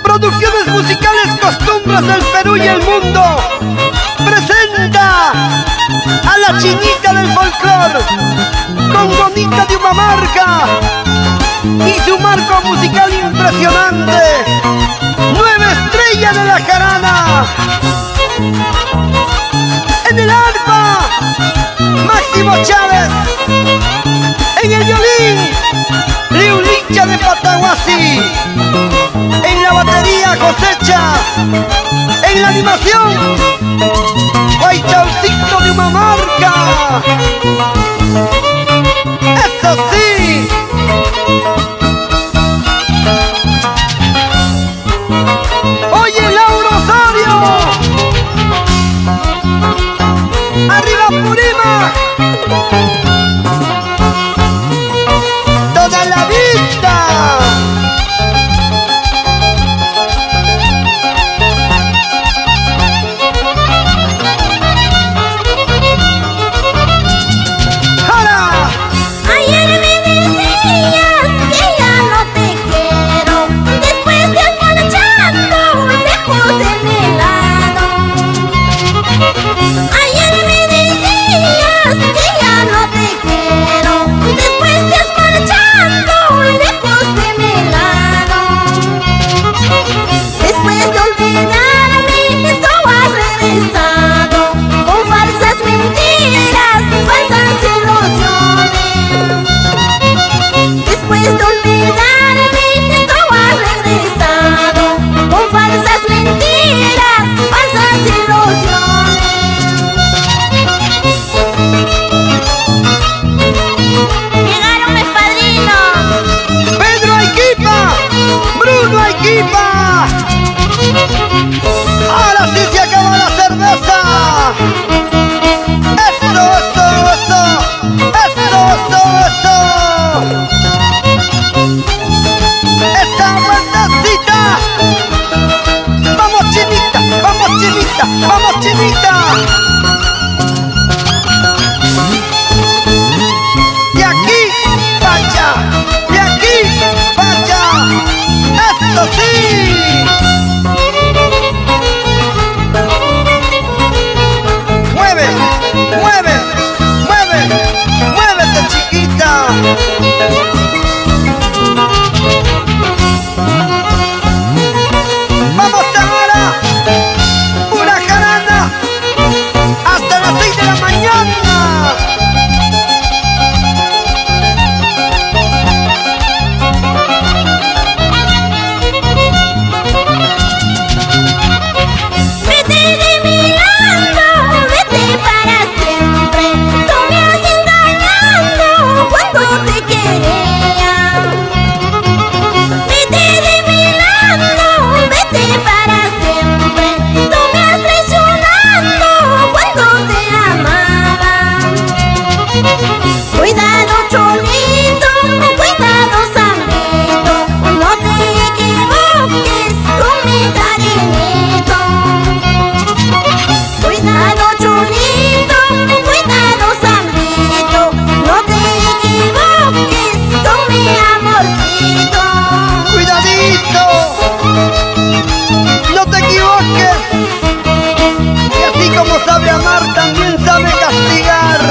Producciones musicales Costumbres del Perú y el mundo presenta a la chinita del folclor con Bonita de Humamarca y su marco musical impresionante, 9 estrellas de la jarana. En el arpa, Máximo Chávez. En el violín, Liulicha de Pataguasi. En la batería, Cosecha. En la animación, Guaychaucito de Humamarca. ¡Eso sí! ¡Oye, Lauro Osorio! ¡Arriba, Purima! ¡Toda la vida! ¡Jara! Ayer me decías que ya no te quiero, después te has marchado lejos de mi lado. Ayer me decías que ya no te quiero, después te has marchado lejos de mi lado. Después de olvidarme tú has regresado con falsas mentiras, falsas ilusiones. Después de olvidarme tú has regresado con falsas mentiras, falsas ilusiones. Llegaron mis padrinos. ¡Pedro Arequipa! ¡Bruno Arequipa! ¡Ahora sí se acaba la cerveza! ¡Eso, eso, eso! ¡Eso, eso, eso! ¡Esa vueltecita! ¡Vamos, chinita! ¡Vamos, chinita! ¡Vamos, chinita! ¡De aquí para allá! ¡De aquí para allá! ¡Eso sí! ¡Mueve! ¡Mueve! ¡Mueve! ¡Muévete, chiquita! ¡Vamos ahora! ¡Una jarana! ¡Hasta las 6 de la mañana! Vete de mi lado, vete para siempre. Tú me has engañado cuando te quería. Vete de mi lado, vete para siempre. Tú me has traicionado cuando te amaba. Cuidado, Cholito, cuidado, Sandrito, no te equivoques con mi cariñito. Cuidado, Cholito, cuidado, Sandrito, no te equivoques con mi amorcito. ¡Cuidadito! ¡No te equivoques! Y así como sabe amar, también sabe castigar.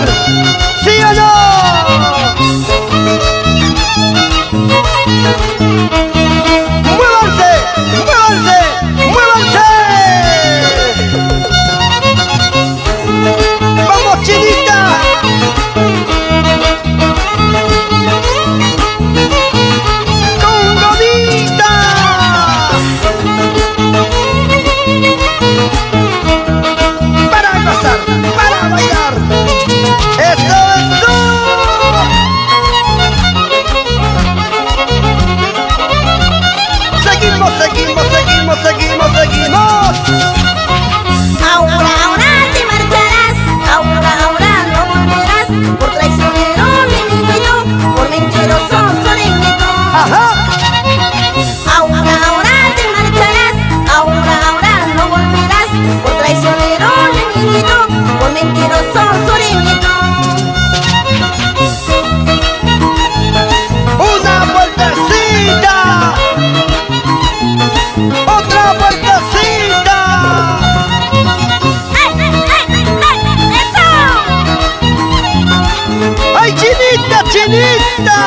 ¿Sí o no? ¡Muévanse! ¡Muévanse! ¡Muévanse! ¡Vamos, chinita! ¡Con Bonita! Para gozar, chinita, chinita.